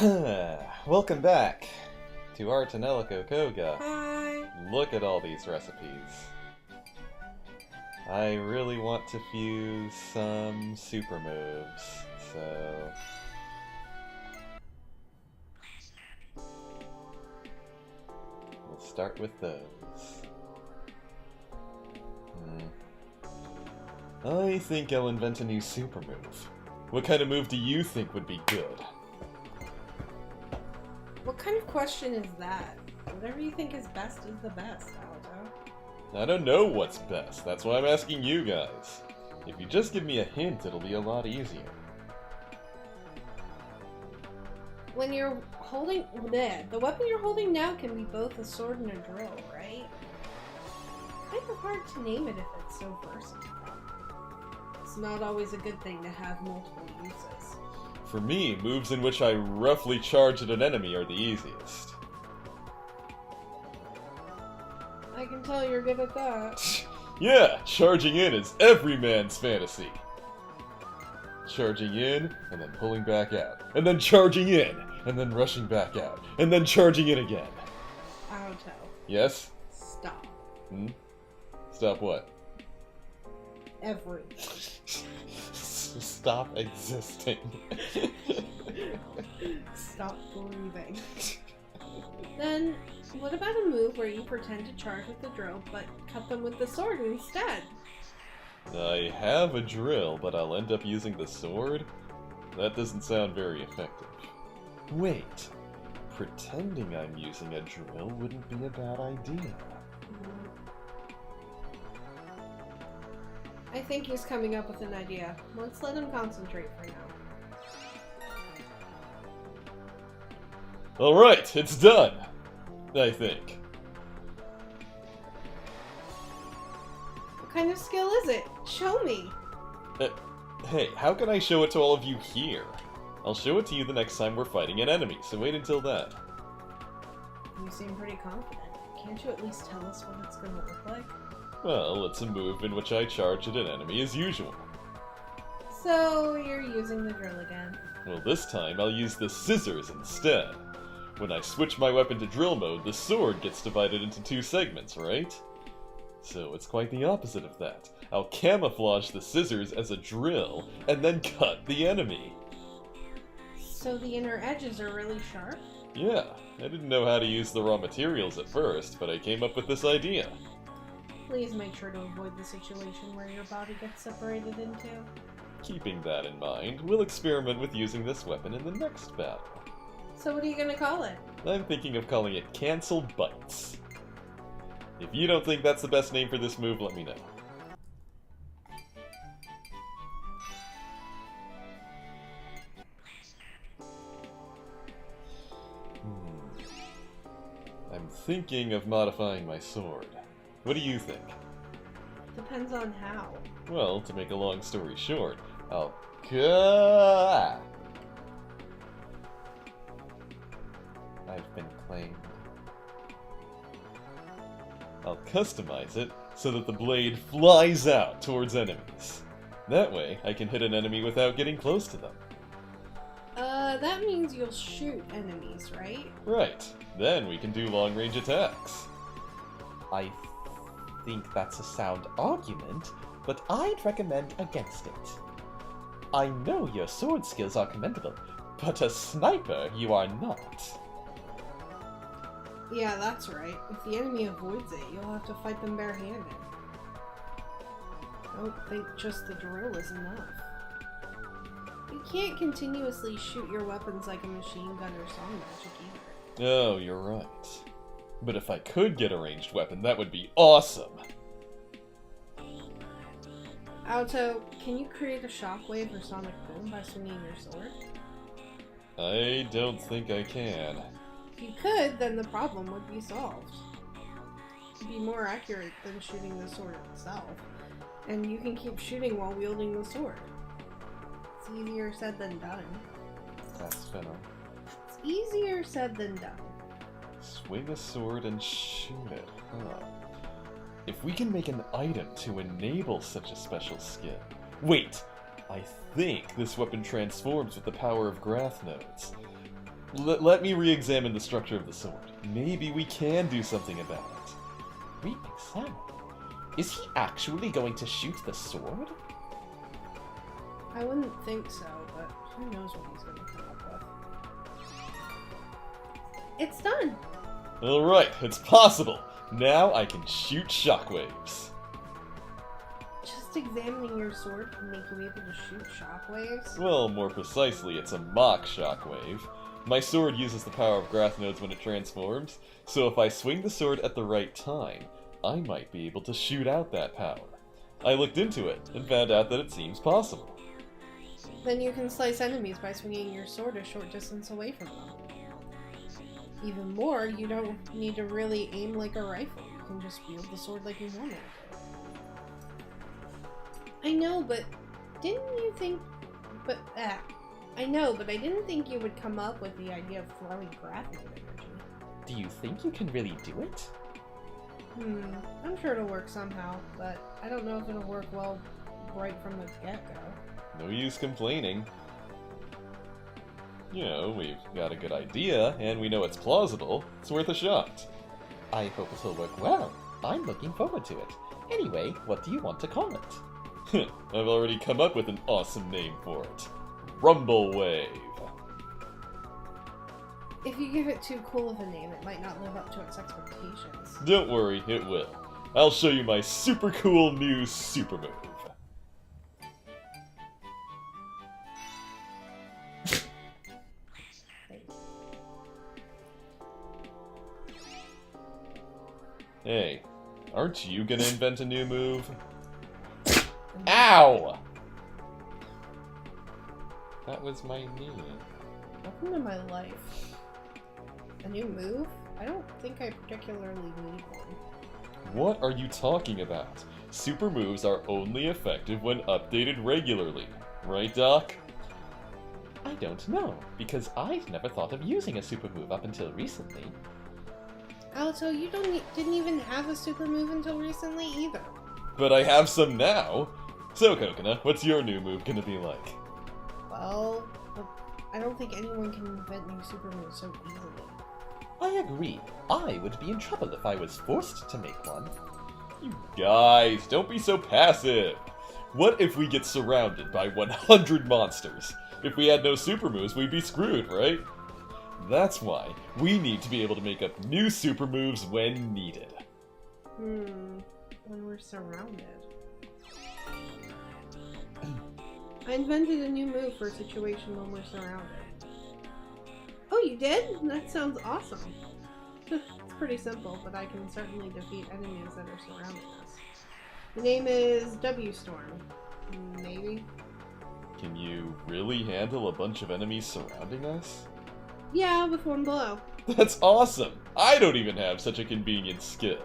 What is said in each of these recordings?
Welcome back to our Tonelico Qoga. Hi. Look at all these recipes. I really want to fuse some super moves, so... we'll start with those. I think I'll invent a new super move. What kind of move do you think would be good? What kind of question is that? Whatever you think is best is the best, Alto. I don't know what's best, that's why I'm asking you guys. If you just give me a hint, it'll be a lot easier. When you're holding... the weapon you're holding now can be both a sword and a drill, right? Kind of hard to name it if it's so versatile. It's not always a good thing to have multiple uses. For me, moves in which I roughly charge at an enemy are the easiest. I can tell you're good at that. Yeah, charging in is every man's fantasy. Charging in, and then pulling back out. And then charging in, and then rushing back out. And then charging in again. Alto. Yes? Stop. Stop what? Everything. Stop existing. Stop breathing. Then, what about a move where you pretend to charge with the drill, but cut them with the sword instead? I have a drill, but I'll end up using the sword? That doesn't sound very effective. Wait, pretending I'm using a drill wouldn't be a bad idea. I think he's coming up with an idea. Let's let him concentrate for now. Alright, it's done! I think. What kind of skill is it? Show me! Hey, how can I show it to all of you here? I'll show it to you the next time we're fighting an enemy, so wait until then. You seem pretty confident. Can't you at least tell us what it's gonna look like? Well, it's a move in which I charge at an enemy as usual. So, you're using the drill again. Well, this time I'll use the scissors instead. When I switch my weapon to drill mode, the sword gets divided into two segments, right? So it's quite the opposite of that. I'll camouflage the scissors as a drill, and then cut the enemy. So the inner edges are really sharp? Yeah, I didn't know how to use the raw materials at first, but I came up with this idea. Please make sure to avoid the situation where your body gets separated into. Keeping that in mind, we'll experiment with using this weapon in the next battle. So what are you gonna call it? I'm thinking of calling it Cancel Bites. If you don't think that's the best name for this move, let me know. I'm thinking of modifying my sword. What do you think? Depends on how. Well, to make a long story short, I've been claimed. I'll customize it so that the blade flies out towards enemies. That way, I can hit an enemy without getting close to them. That means you'll shoot enemies, right? Right. Then we can do long-range attacks. I think that's a sound argument, but I'd recommend against it. I know your sword skills are commendable, but a sniper you are not. Yeah, that's right. If the enemy avoids it, you'll have to fight them barehanded. I don't think just the drill is enough. You can't continuously shoot your weapons like a machine gun or song magic either. Oh, you're right. But if I could get a ranged weapon, that would be awesome! Alto, can you create a shockwave or sonic boom by swinging your sword? I don't think I can. If you could, then the problem would be solved. It'd be more accurate than shooting the sword itself. And you can keep shooting while wielding the sword. It's easier said than done. That's Venom. It's easier said than done. Swing a sword and shoot it, huh? If we can make an item to enable such a special skill... Wait! I think this weapon transforms with the power of Grath nodes. Let me re-examine the structure of the sword. Maybe we can do something about it. Re-examine? Is he actually going to shoot the sword? I wouldn't think so, but who knows what he's gonna come up with. It's done! Alright, it's possible! Now I can shoot shockwaves. Just examining your sword can make you able to shoot shockwaves? Well, more precisely, it's a mock shockwave. My sword uses the power of grass nodes when it transforms, so if I swing the sword at the right time, I might be able to shoot out that power. I looked into it, and found out that it seems possible. Then you can slice enemies by swinging your sword a short distance away from them. Even more, you don't need to really aim like a rifle. You can just wield the sword like you normally do. I know, but didn't you think... I know, but I didn't think you would come up with the idea of throwing graphite energy. Do you think you can really do it? I'm sure it'll work somehow, but I don't know if it'll work well right from the get-go. No use complaining. You know, we've got a good idea, and we know it's plausible. It's worth a shot. I hope it'll work well. I'm looking forward to it. Anyway, what do you want to call it? I've already come up with an awesome name for it. Rumble Wave. If you give it too cool of a name, it might not live up to its expectations. Don't worry, it will. I'll show you my super cool new super move. Hey, aren't you gonna invent a new move? Ow! That was my knee. Welcome to my life. A new move? I don't think I particularly need one. What are you talking about? Super moves are only effective when updated regularly. Right, Doc? I don't know, because I've never thought of using a super move up until recently. Alto, you didn't even have a super move until recently either. But I have some now! So, Coconut, what's your new move gonna be like? Well, I don't think anyone can invent new super moves so easily. I agree. I would be in trouble if I was forced to make one. You guys, don't be so passive! What if we get surrounded by 100 monsters? If we had no super moves, we'd be screwed, right? That's why we need to be able to make up new super moves when needed. When we're surrounded. I invented a new move for a situation when we're surrounded. Oh, you did? That sounds awesome. It's pretty simple, but I can certainly defeat enemies that are surrounding us. The name is W Storm. Maybe? Can you really handle a bunch of enemies surrounding us? Yeah, with one blow. That's awesome! I don't even have such a convenient skill.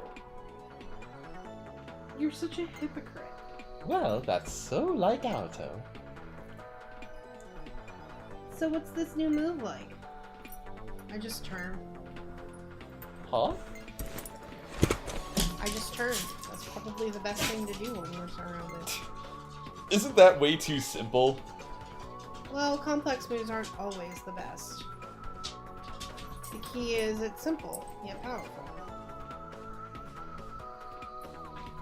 You're such a hypocrite. Well, that's so like Alto. So what's this new move like? I just turn. Huh? I just turn. That's probably the best thing to do when we're surrounded. Isn't that way too simple? Well, complex moves aren't always the best. The key is it's simple, yet powerful.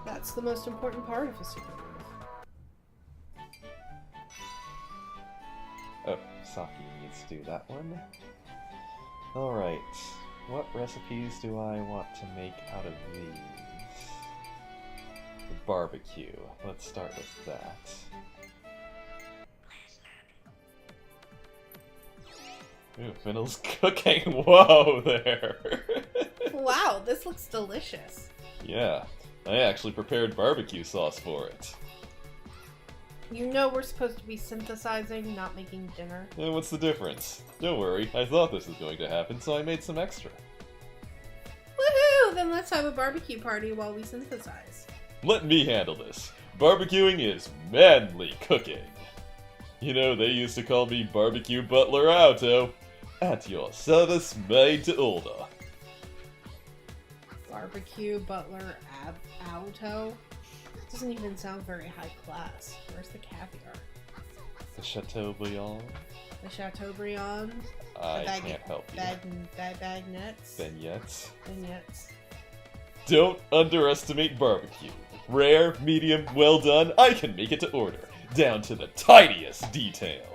That's the most important part of a super move. Oh, Saki needs to do that one. Alright, what recipes do I want to make out of these? The barbecue. Let's start with that. Ooh, Finnell's cooking. Whoa there! Wow, this looks delicious. Yeah, I actually prepared barbecue sauce for it. You know we're supposed to be synthesizing, not making dinner. What's the difference? Don't worry, I thought this was going to happen, so I made some extra. Woohoo! Then let's have a barbecue party while we synthesize. Let me handle this. Barbecuing is manly cooking. You know, they used to call me Barbecue Butler Auto. At your service, made to order. Barbecue Butler Auto? Doesn't even sound very high class. Where's the caviar? The Chateaubriand? The Chateaubriand. I can't help you. Bagnettes. Vignettes. Vignettes. Don't underestimate barbecue. Rare, medium, well done, I can make it to order. Down to the tiniest detail.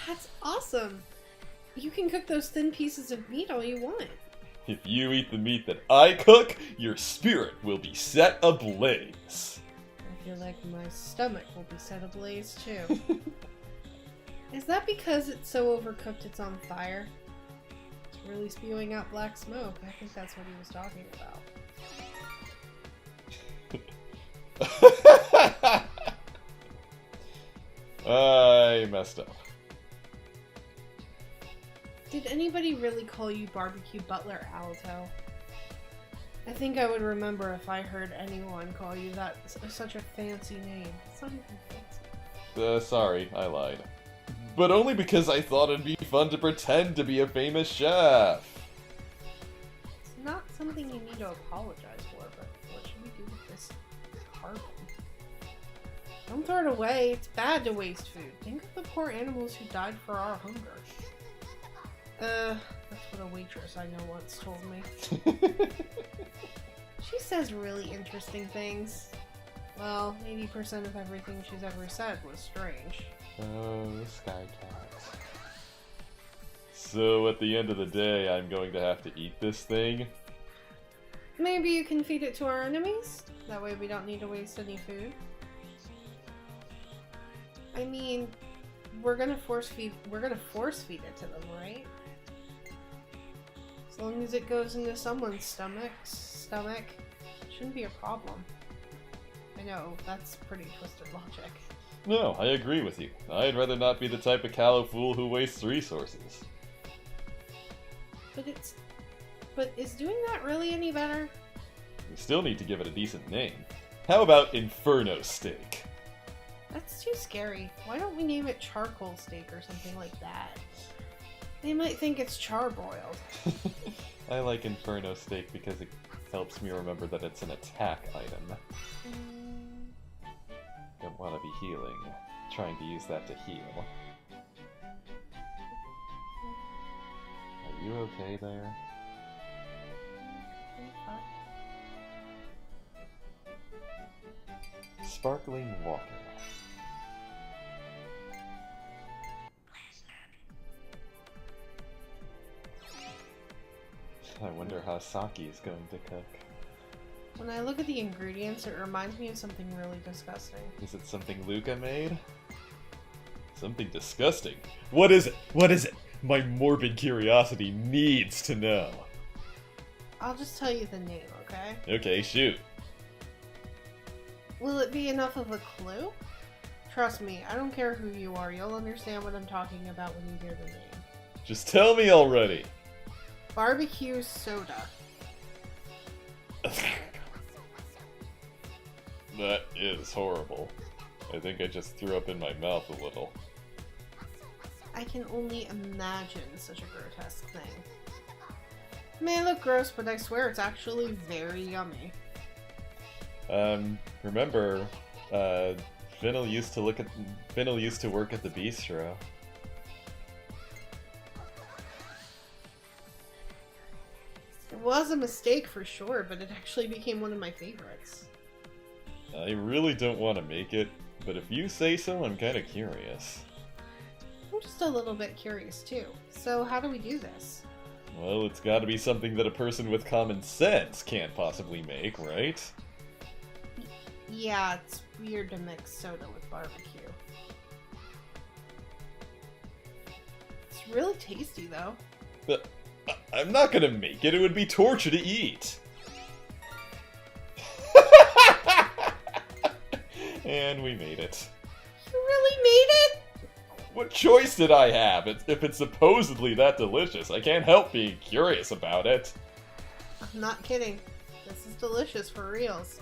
That's awesome. You can cook those thin pieces of meat all you want. If you eat the meat that I cook, your spirit will be set ablaze. I feel like my stomach will be set ablaze too. Is that because it's so overcooked it's on fire? It's really spewing out black smoke. I think that's what he was talking about. I messed up. Did anybody really call you Barbecue Butler Alto? I think I would remember if I heard anyone call you that. Such a fancy name. It's not even fancy. Sorry, I lied. But only because I thought it'd be fun to pretend to be a famous chef. It's not something you need to apologize for, but what should we do with this carbon? Don't throw it away. It's bad to waste food. Think of the poor animals who died for our hunger. That's what a waitress I know once told me. She says really interesting things. Well, 80% of everything she's ever said was strange. Oh, Sky Cat. So at the end of the day, I'm going to have to eat this thing? Maybe you can feed it to our enemies? That way we don't need to waste any food. I mean, we're gonna force feed it to them, right? As long as it goes into someone's stomach, shouldn't be a problem. I know, that's pretty twisted logic. No, I agree with you. I'd rather not be the type of callow fool who wastes resources. But is doing that really any better? We still need to give it a decent name. How about Inferno Steak? That's too scary. Why don't we name it Charcoal Steak or something like that? They might think it's charbroiled. I like Inferno Steak because it helps me remember that it's an attack item. Don't want to be healing. Trying to use that to heal. Are you okay there? Sparkling water. I wonder how Saki is going to cook. When I look at the ingredients, it reminds me of something really disgusting. Is it something Luca made? Something disgusting? What is it? What is it? My morbid curiosity needs to know. I'll just tell you the name, okay? Okay, shoot. Will it be enough of a clue? Trust me, I don't care who you are, you'll understand what I'm talking about when you hear the name. Just tell me already. Barbecue soda. That is horrible. I think I just threw up in my mouth a little. I can only imagine such a grotesque thing. It may look gross, but I swear it's actually very yummy. Remember, Finnell used to work at the bistro. It was a mistake for sure, but it actually became one of my favorites. I really don't want to make it, but if you say so, I'm kind of curious. I'm just a little bit curious too. So how do we do this? Well, it's gotta be something that a person with common sense can't possibly make, right? Yeah, it's weird to mix soda with barbecue. It's really tasty though. But I'm not gonna make it, it would be torture to eat. And we made it. You really made it? What choice did I have? If it's supposedly that delicious, I can't help being curious about it. I'm not kidding. This is delicious for reals.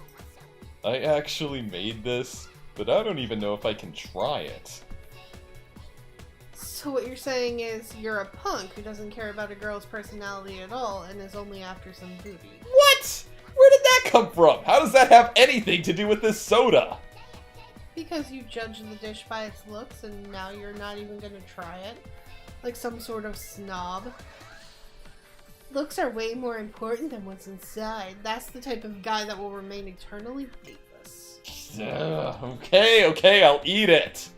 I actually made this, but I don't even know if I can try it. So what you're saying is you're a punk who doesn't care about a girl's personality at all and is only after some booty. What? Where did that come from? How does that have anything to do with this soda? Because you judge the dish by its looks and now you're not even gonna try it? Like some sort of snob? Looks are way more important than what's inside. That's the type of guy that will remain eternally dateless. Okay, I'll eat it!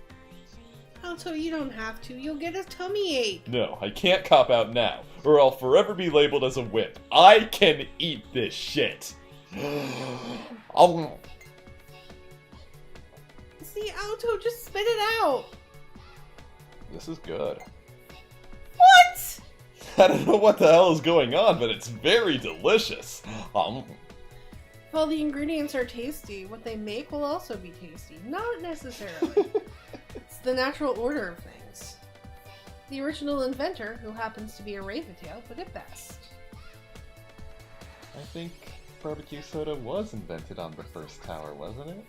Alto, you don't have to. You'll get a tummy ache. No, I can't cop out now, or I'll forever be labeled as a wimp. I can eat this shit! See, Alto, just spit it out. This is good. What? I don't know what the hell is going on, but it's very delicious. Well, the ingredients are tasty. What they make will also be tasty. Not necessarily. It's the natural order of things. The original inventor, who happens to be a Raventail, put it best. I think barbecue soda was invented on the first tower, wasn't it?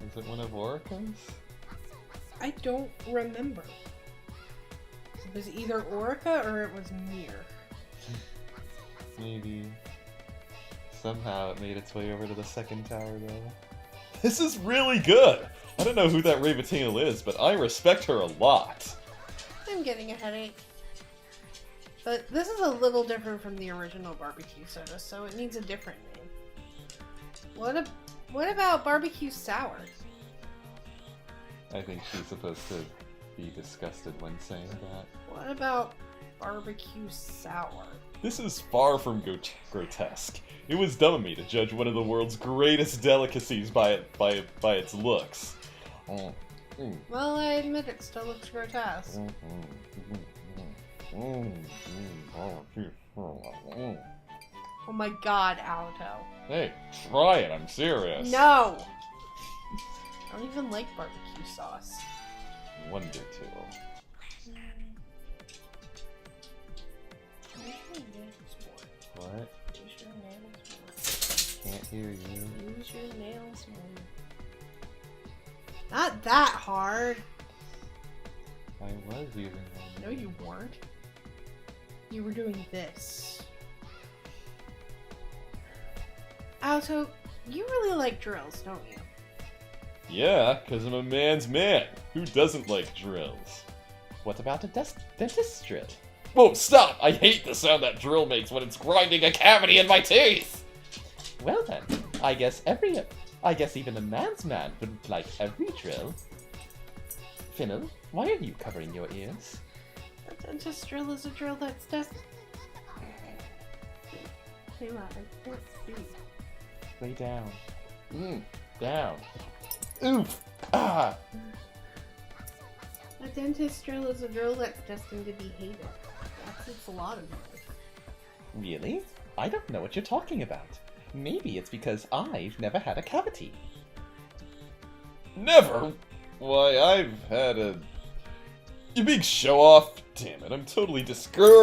Is it one of Orica's? I don't remember. It was either Orica or it was Mir. Maybe. Somehow it made its way over to the second tower, though. This is really good! I don't know who that Raventail is, but I respect her a lot. I'm getting a headache. But this is a little different from the original barbecue soda, so it needs a different name. What about barbecue sour? I think she's supposed to be disgusted when saying that. What about barbecue sour? This is far from grotesque. It was dumb of me to judge one of the world's greatest delicacies by its looks. Well, I admit it still looks grotesque. Oh my god, Alto. Hey, try it, I'm serious. No! I don't even like barbecue sauce. Wonder to. What? Use your nails more. Can't hear you. Use your nails more. Not that hard. I was using them. No, you weren't. You were doing this. Alto, you really like drills, don't you? Yeah, because I'm a man's man. Who doesn't like drills? What about a dentist's drill? Whoa, stop! I hate the sound that drill makes when it's grinding a cavity in my teeth! Well then, I guess even a man's man wouldn't like every drill. Finnel, why are you covering your ears? A dentist drill is a drill that's destined. Hey, I can't see. Lay down. Down. Oof! Ah! A dentist drill is a drill that's destined to be hated. That's a lot of it. Really? I don't know what you're talking about. Maybe it's because I've never had a cavity. Never? Why, I've had a... You big show-off? Damn it, I'm totally discouraged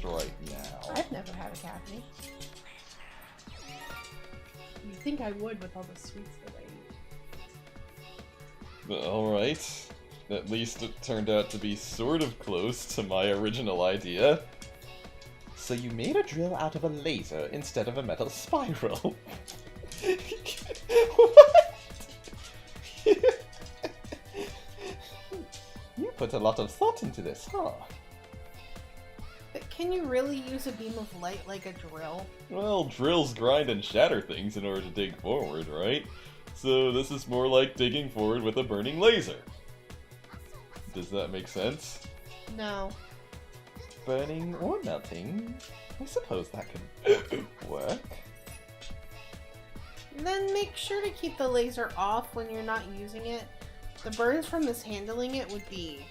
right now. I've never had a cavity. You'd think I would with all the sweets that I eat. Alright. At least it turned out to be sort of close to my original idea. So you made a drill out of a laser instead of a metal spiral. What? You put a lot of thought into this, huh? But can you really use a beam of light like a drill? Well, drills grind and shatter things in order to dig forward, right? So this is more like digging forward with a burning laser. Does that make sense? No. Burning or melting? I suppose that can work. Then make sure to keep the laser off when you're not using it. The burns from mishandling it would be...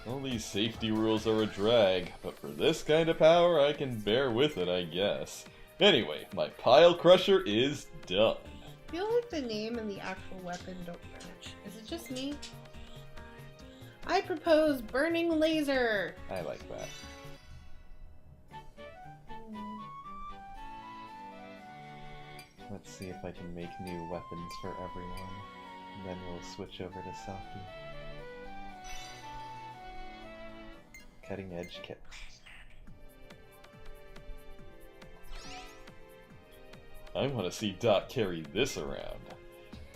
All these safety rules are a drag, but for this kind of power, I can bear with it, I guess. Anyway, my pile crusher is done. I feel like the name and the actual weapon don't match. Is it just me? I propose burning laser! I like that. Let's see if I can make new weapons for everyone. And then we'll switch over to Saki. Cutting edge kit. I want to see Doc carry this around.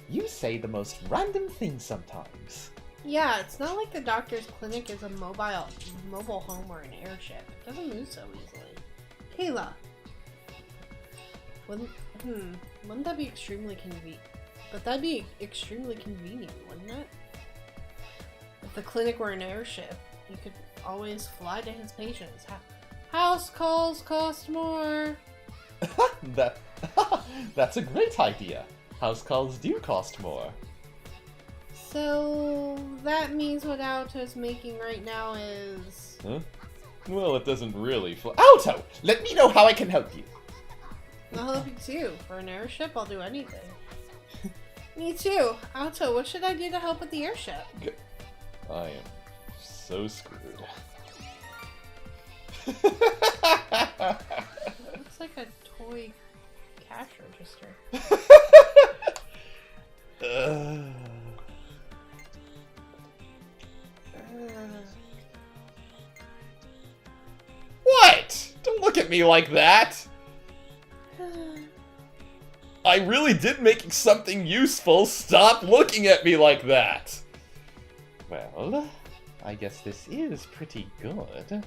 You say the most random things sometimes. Yeah, it's not like the doctor's clinic is a mobile home or an airship. It doesn't move so easily. Kayla. Wouldn't that be extremely convenient? But that'd be extremely convenient, wouldn't it? If the clinic were an airship, you could always fly to his patients. House calls cost more. That's a great idea. House calls do cost more. So that means what Alto's making right now is... Huh? Well, it doesn't really fly. Alto, let me know how I can help you. I'll help you too. For an airship, I'll do anything. Me too. Alto, what should I do to help with the airship? I am so screwed. It looks like a toy cash register. What? Don't look at me like that! I really did make something useful. Stop looking at me like that! Well, I guess this is pretty good.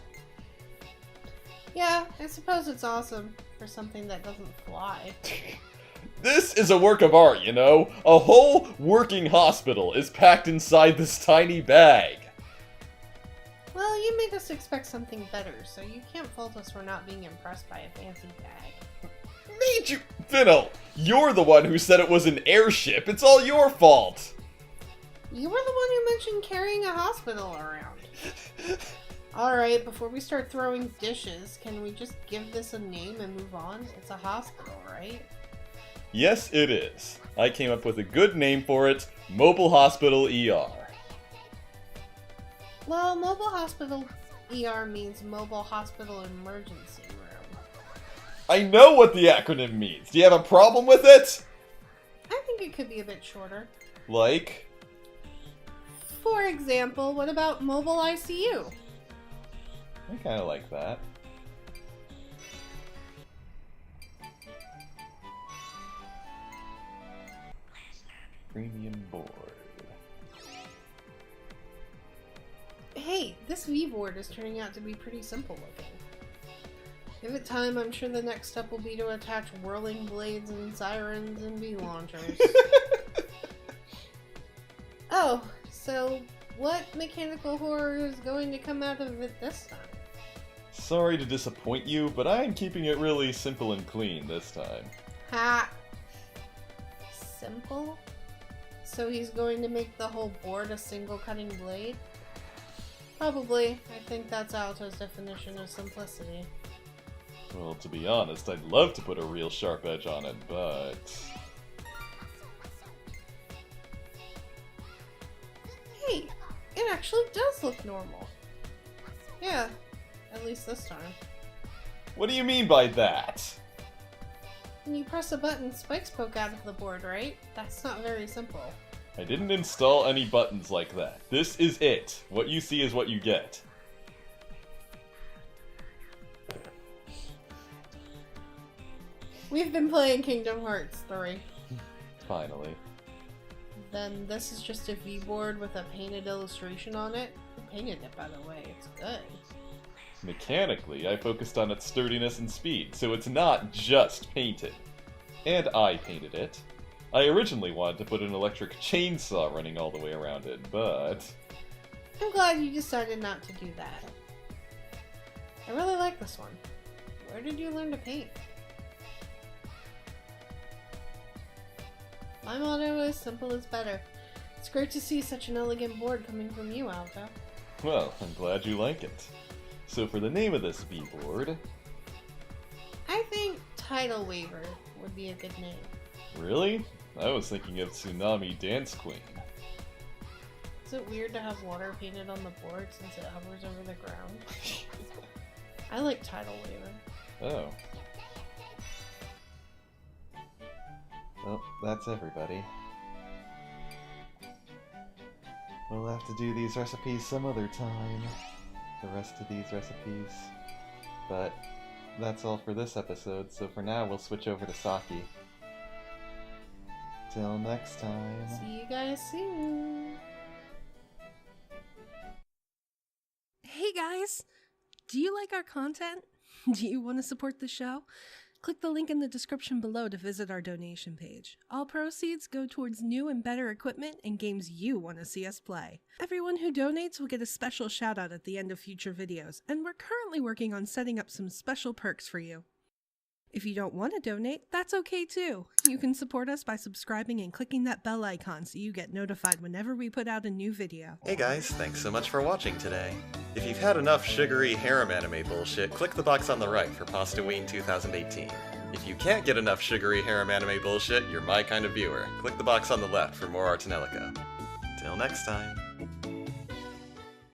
Yeah, I suppose it's awesome for something that doesn't fly. This is a work of art, you know? A whole working hospital is packed inside this tiny bag. Well, you made us expect something better, so you can't fault us for not being impressed by a fancy bag. Made you... Fiddle, you're the one who said it was an airship. It's all your fault. You were the one who mentioned carrying a hospital around. Alright, before we start throwing dishes, can we just give this a name and move on? It's a hospital, right? Yes, it is. I came up with a good name for it. Mobile Hospital ER. Well, Mobile Hospital ER means Mobile Hospital Emergency Room. I know what the acronym means. Do you have a problem with it? I think it could be a bit shorter. Like? For example, what about Mobile ICU? I kind of like that. Premium board. Hey, this V-board is turning out to be pretty simple looking. Give it time, I'm sure the next step will be to attach whirling blades and sirens and bee launchers. Oh, so what mechanical horror is going to come out of it this time? Sorry to disappoint you, but I'm keeping it really simple and clean this time. Ha! Simple? So he's going to make the whole board a single cutting blade? Probably. I think that's Alto's definition of simplicity. Well, to be honest, I'd love to put a real sharp edge on it, but... Hey! It actually does look normal. Yeah, at least this time. What do you mean by that? When you press a button, spikes poke out of the board, right? That's not very simple. I didn't install any buttons like that. This is it. What you see is what you get. We've been playing Kingdom Hearts 3. Finally. Then this is just a V-board with a painted illustration on it. Who painted it, by the way? It's good. Mechanically, I focused on its sturdiness and speed, so it's not just painted. And I painted it. I originally wanted to put an electric chainsaw running all the way around it, but... I'm glad you decided not to do that. I really like this one. Where did you learn to paint? My motto is simple is better. It's great to see such an elegant board coming from you, Alto. Well, I'm glad you like it. So for the name of this V-board... I think Tidal Waver would be a good name. Really? I was thinking of Tsunami Dance Queen. Is it weird to have water painted on the board since it hovers over the ground? I like Tidal Waver. Oh. Well, that's everybody. We'll have to do these recipes some other time. The rest of these recipes. But that's all for this episode, so for now we'll switch over to Saki. Till next time. See you guys soon. Hey guys! Do you like our content? Do you want to support the show? Click the link in the description below to visit our donation page. All proceeds go towards new and better equipment and games you want to see us play. Everyone who donates will get a special shout out at the end of future videos, and we're currently working on setting up some special perks for you. If you don't want to donate, that's okay too. You can support us by subscribing and clicking that bell icon so you get notified whenever we put out a new video. Hey guys, thanks so much for watching today. If you've had enough sugary harem anime bullshit, click the box on the right for Pastaween 2018. If you can't get enough sugary harem anime bullshit, you're my kind of viewer. Click the box on the left for more Tonelico. Till next time.